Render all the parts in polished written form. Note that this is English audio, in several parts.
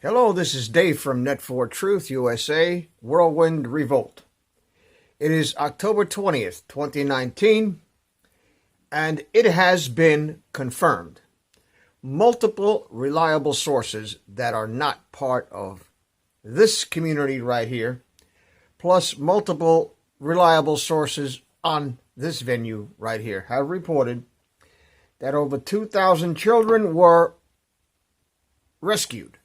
Hello, this is Dave from Net4Truth USA, Whirlwind, Revolt. It is October 20th, 2019, and it has been confirmed. Multiple reliable sources that are not part of this community right here, plus multiple reliable sources on this venue right here, have reported that over 2,000 children were rescued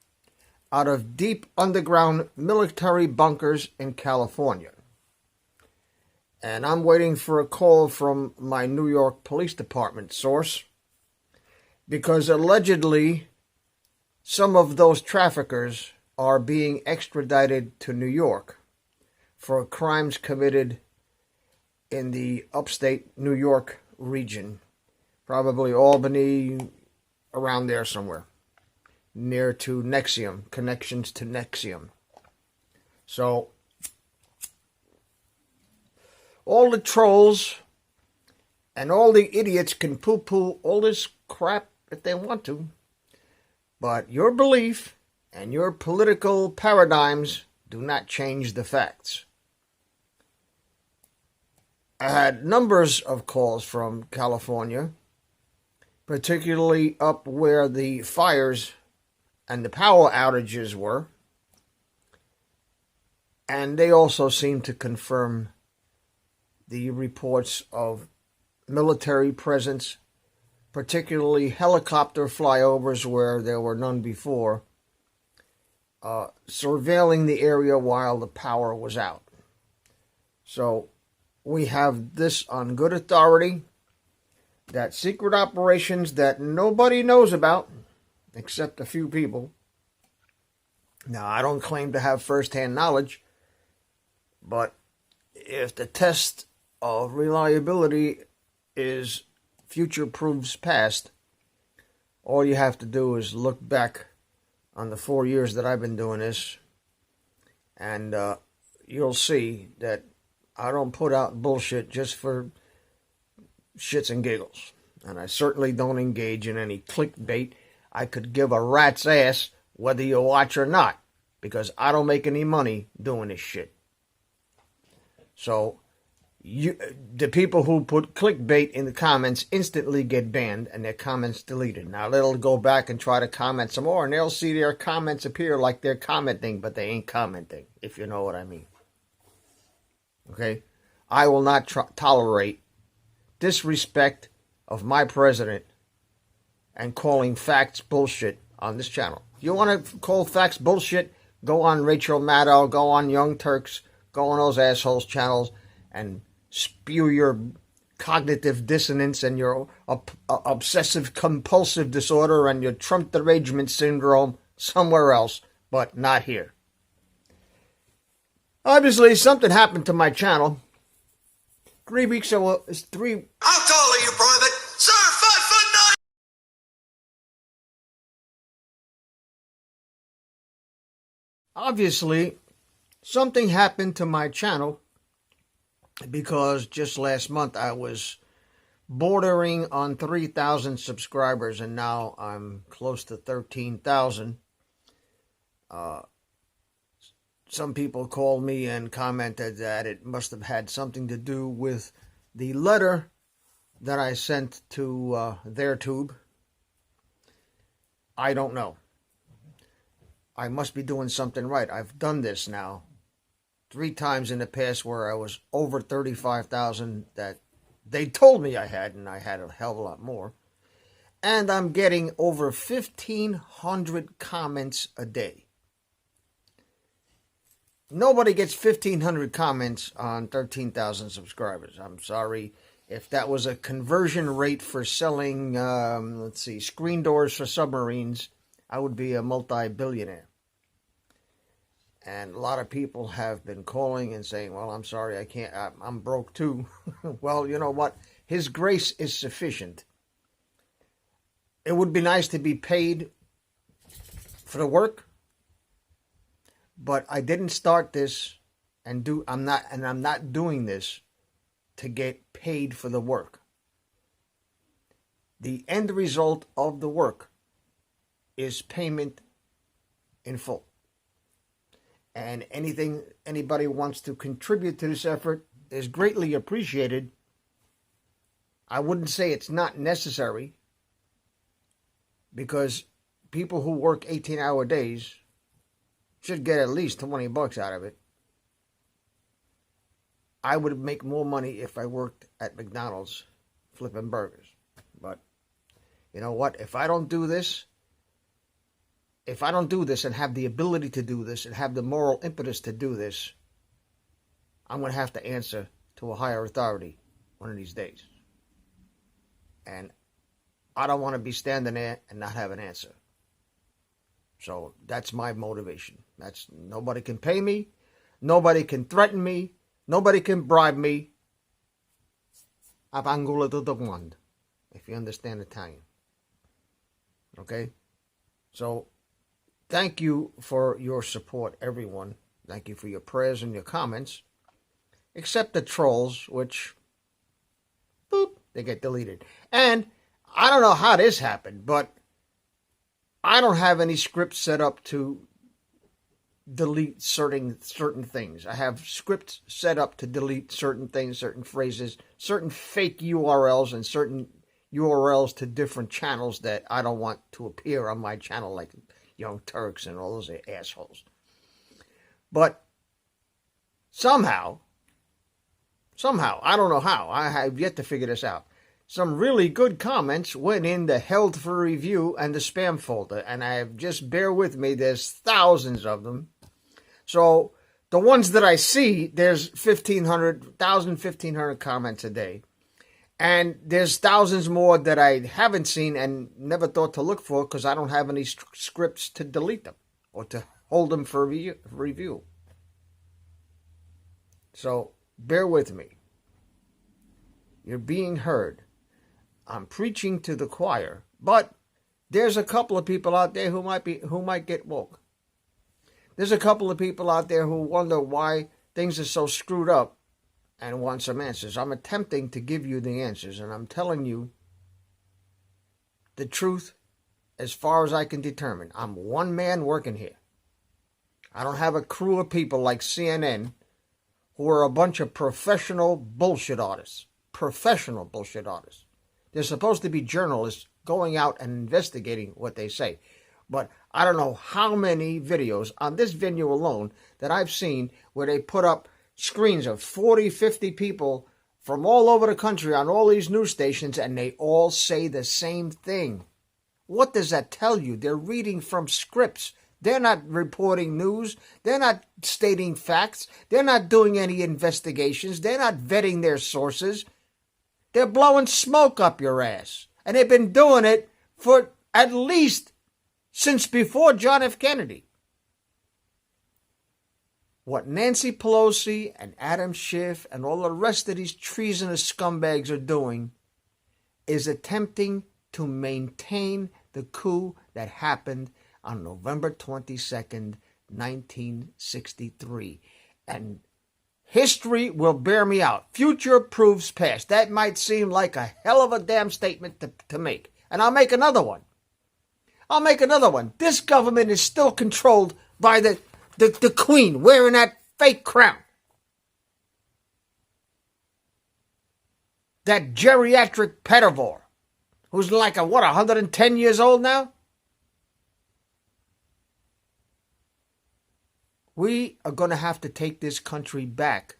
out of deep underground military bunkers in California. And I'm waiting for a call from my New York Police Department source, because allegedly some of those traffickers are being extradited to New York for crimes committed in the upstate New York region, probably Albany, around there somewhere, near to Nexium, connections to Nexium. So all the trolls and all the idiots can poo-poo all this crap if they want to, but your belief and your political paradigms do not change the facts. I had numbers of calls from California, particularly up where the fires and the power outages were, and they also seem to confirm the reports of military presence, particularly helicopter flyovers where there were none before, surveilling the area while the power was out. So we have this on good authority, that secret operations that nobody knows about, except a few people. Now, I don't claim to have first-hand knowledge, but if the test of reliability is future proves past, all you have to do is look back on the 4 years that I've been doing this, and you'll see that I don't put out bullshit just for shits and giggles. And I certainly don't engage in any clickbait. I could give a rat's ass whether you watch or not, because I don't make any money doing this shit. So the people who put clickbait in the comments instantly get banned and their comments deleted. Now they'll go back and try to comment some more, and they'll see their comments appear like they're commenting, but they ain't commenting, if you know what I mean. Okay? I will not tolerate disrespect of my president and calling facts bullshit on this channel. You want to call facts bullshit? Go on Rachel Maddow, go on Young Turks, go on those assholes' channels and spew your cognitive dissonance and your obsessive compulsive disorder and your Trump derangement syndrome somewhere else, but not here. Obviously, something happened to my channel 3 weeks ago. I'll call you private. Sir, 5'9". Obviously, something happened to my channel because just last month I was bordering on 3,000 subscribers, and now I'm close to 13,000. Some people called me and commented that it must have had something to do with the letter that I sent to their tube. I don't know. I must be doing something right. I've done this now 3 times in the past where I was over 35,000 that they told me I had, and I had a hell of a lot more. And I'm getting over 1,500 comments a day. Nobody gets 1,500 comments on 13,000 subscribers. I'm sorry. If that was a conversion rate for selling, screen doors for submarines, I would be a multi-billionaire. And a lot of people have been calling and saying, well, I'm sorry, I can't, I'm broke too. Well, you know what? His grace is sufficient. It would be nice to be paid for the work, but I didn't start this I'm not doing this to get paid for the work. The end result of the work is payment in full. And anything anybody wants to contribute to this effort is greatly appreciated. I wouldn't say it's not necessary, because people who work 18-hour days should get at least $20 out of it. I would make more money if I worked at McDonald's flipping burgers. But you know what? If I don't do this and have the ability to do this and have the moral impetus to do this, I'm going to have to answer to a higher authority one of these days. And I don't want to be standing there and not have an answer. So that's my motivation. Nobody can pay me. Nobody can threaten me. Nobody can bribe me. If you understand Italian. Okay? So, thank you for your support, everyone. Thank you for your prayers and your comments. Except the trolls, which, boop, they get deleted. And I don't know how this happened, but I don't have any scripts set up to delete certain things. I have scripts set up to delete certain things, certain phrases, certain fake URLs, and certain URLs to different channels that I don't want to appear on my channel, like Young Turks and all those assholes. But somehow, I don't know how, I have yet to figure this out, some really good comments went in the held for review and the spam folder, and just bear with me, there's thousands of them. So the ones that I see, there's 1,500 comments a day. And there's thousands more that I haven't seen and never thought to look for, because I don't have any scripts to delete them or to hold them for review. So bear with me. You're being heard. I'm preaching to the choir, but there's a couple of people out there who might get woke. There's a couple of people out there who wonder why things are so screwed up and want some answers. I'm attempting to give you the answers, and I'm telling you the truth as far as I can determine. I'm one man working here. I don't have a crew of people like CNN who are a bunch of professional bullshit artists. Professional bullshit artists. They're supposed to be journalists going out and investigating what they say. But I don't know how many videos on this venue alone that I've seen where they put up screens of 40, 50 people from all over the country on all these news stations, and they all say the same thing. What does that tell you? They're reading from scripts. They're not reporting news. They're not stating facts. They're not doing any investigations. They're not vetting their sources. They're blowing smoke up your ass. And they've been doing it for at least since before John F. Kennedy. What Nancy Pelosi and Adam Schiff and all the rest of these treasonous scumbags are doing is attempting to maintain the coup that happened on November 22nd, 1963. And history will bear me out. Future proves past. That might seem like a hell of a damn statement to make. And I'll make another one. This government is still controlled by the queen wearing that fake crown. That geriatric pedophile who's like 110 years old now? We are going to have to take this country back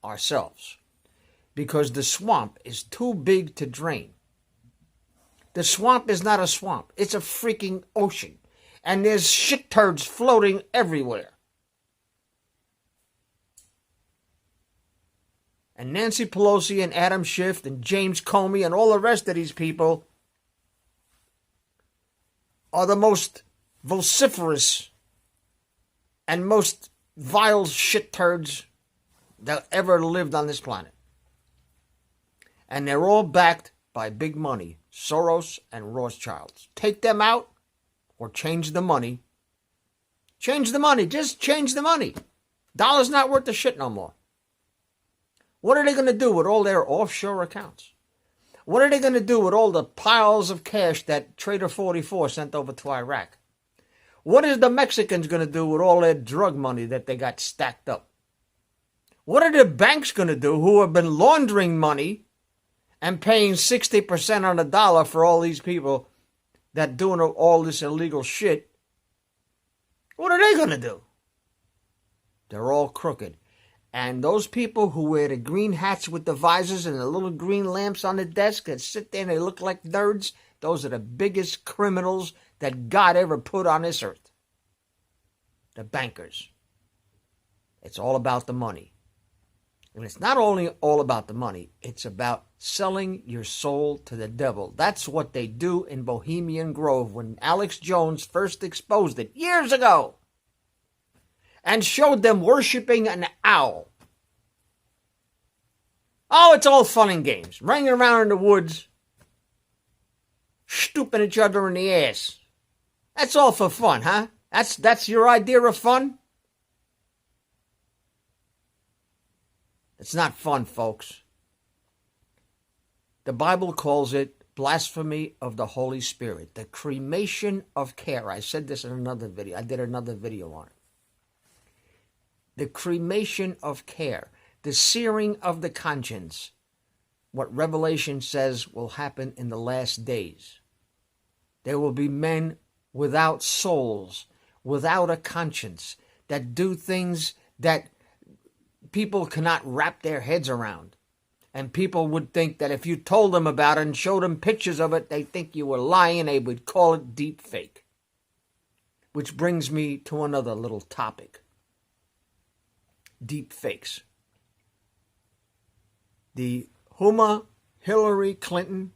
ourselves, because the swamp is too big to drain. The swamp is not a swamp. It's a freaking ocean. And there's shit turds floating everywhere. And Nancy Pelosi and Adam Schiff and James Comey and all the rest of these people are the most vociferous and most vile shit turds that ever lived on this planet. And they're all backed by big money, Soros and Rothschilds. Take them out or change the money. Change the money. Just change the money. Dollar's not worth the shit no more. What are they going to do with all their offshore accounts? What are they going to do with all the piles of cash that Trader 44 sent over to Iraq? What is the Mexicans going to do with all their drug money that they got stacked up? What are the banks going to do who have been laundering money and paying 60% on the dollar for all these people that doing all this illegal shit? What are they going to do? They're all crooked. And those people who wear the green hats with the visors and the little green lamps on the desk that sit there and they look like nerds, those are the biggest criminals that God ever put on this earth. The bankers. It's all about the money. And it's not only all about the money, it's about selling your soul to the devil. That's what they do in Bohemian Grove when Alex Jones first exposed it years ago and showed them worshiping an owl. Oh, it's all fun and games. Running around in the woods, stooping each other in the ass. That's all for fun, huh? That's your idea of fun? It's not fun, folks. The Bible calls it blasphemy of the Holy Spirit, the cremation of care. I said this in another video. I did another video on it. The cremation of care, the searing of the conscience, what Revelation says will happen in the last days. There will be men without souls, without a conscience, that do things that people cannot wrap their heads around. And people would think that if you told them about it and showed them pictures of it, they'd think you were lying. They would call it deep fake. Which brings me to another little topic. Deep fakes. The Hillary Clinton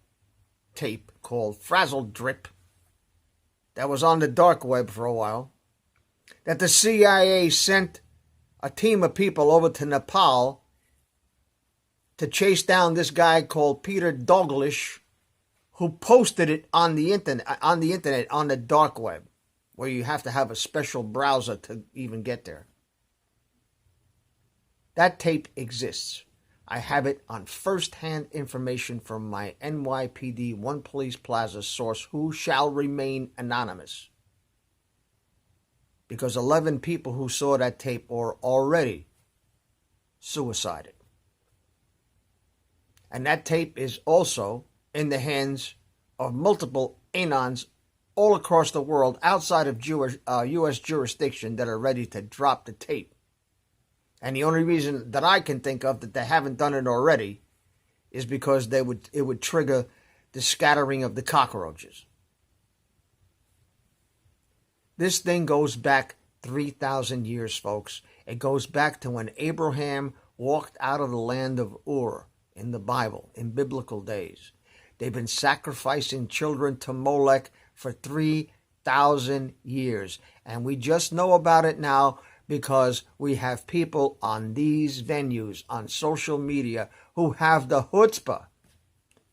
tape called Frazzle Drip that was on the dark web for a while, that the CIA sent a team of people over to Nepal to chase down this guy called Peter Douglas, who posted it on the internet, on the dark web, where you have to have a special browser to even get there. That tape exists. I have it on first-hand information from my NYPD One Police Plaza source, who shall remain anonymous. Because 11 people who saw that tape are already suicided. And that tape is also in the hands of multiple anons all across the world outside of U.S. jurisdiction that are ready to drop the tape. And the only reason that I can think of that they haven't done it already is because it would trigger the scattering of the cockroaches. This thing goes back 3,000 years, folks. It goes back to when Abraham walked out of the land of Ur in the Bible, in biblical days. They've been sacrificing children to Molech for 3,000 years. And we just know about it now because we have people on these venues, on social media, who have the chutzpah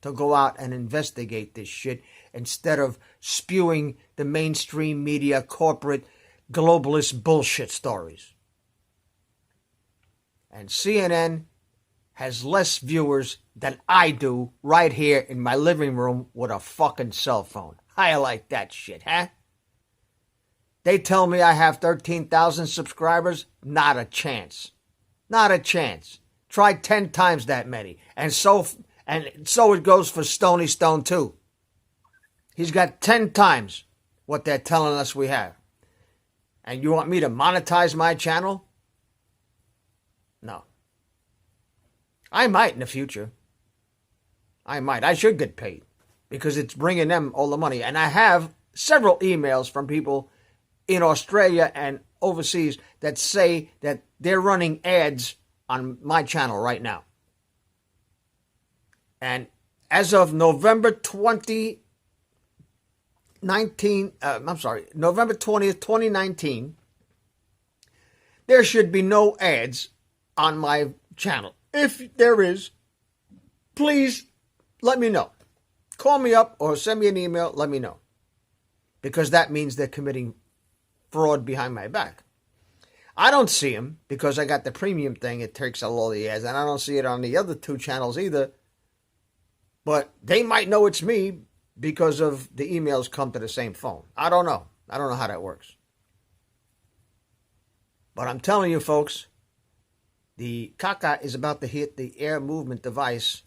to go out and investigate this shit instead of spewing the mainstream media, corporate, globalist bullshit stories. And CNN has less viewers than I do right here in my living room with a fucking cell phone. I like that shit, huh? They tell me I have 13,000 subscribers. Not a chance. Not a chance. Try 10 times that many. And so it goes for Stony Stone too. He's got 10 times what they're telling us we have. And you want me to monetize my channel? No. I might in the future. I might. I should get paid because it's bringing them all the money. And I have several emails from people in Australia and overseas that say that they're running ads on my channel right now. And as of November 20th, 2019, there should be no ads on my channel. If there is, please let me know. Call me up or send me an email, let me know. Because that means they're committing fraud behind my back. I don't see them because I got the premium thing. It takes out all the ads, and I don't see it on the other two channels either. But they might know it's me because of the emails come to the same phone. I don't know. I don't know how that works. But I'm telling you, folks, the caca is about to hit the air movement device,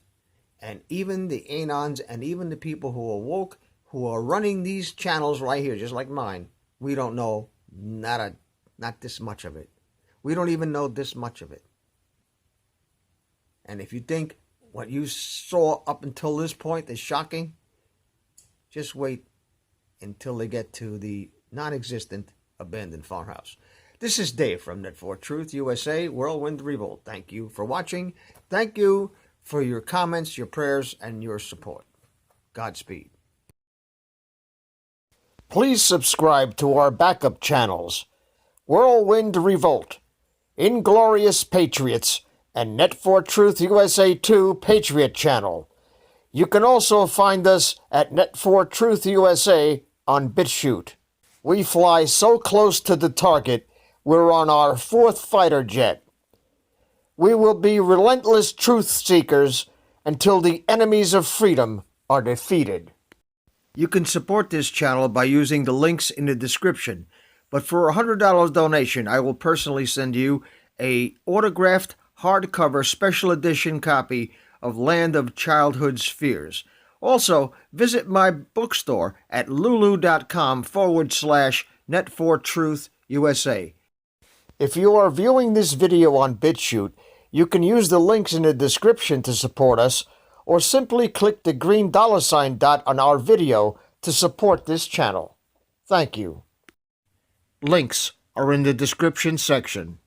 and even the anons and even the people who are woke, who are running these channels right here, just like mine, we don't know not this much of it. We don't even know this much of it. And if you think what you saw up until this point is shocking, just wait until they get to the non-existent abandoned farmhouse. This is Dave from Net4 Truth USA, Whirlwind Revolt. Thank you for watching. Thank you for your comments, your prayers, and your support. Godspeed. Please subscribe to our backup channels, Whirlwind Revolt, Inglorious Patriots, and Net4 Truth USA 2 Patriot channel. You can also find us at Net4 Truth USA on BitChute. We fly so close to the target, we're on our 4th fighter jet. We will be relentless truth seekers until the enemies of freedom are defeated. You can support this channel by using the links in the description, but for a $100 donation, I will personally send you a autographed hardcover special edition copy of Land of Childhood's Fears. Also, visit my bookstore at lulu.com/net4truth USA. If you are viewing this video on BitChute, you can use the links in the description to support us, or simply click the green $ dot on our video to support this channel. Thank you. Links are in the description section.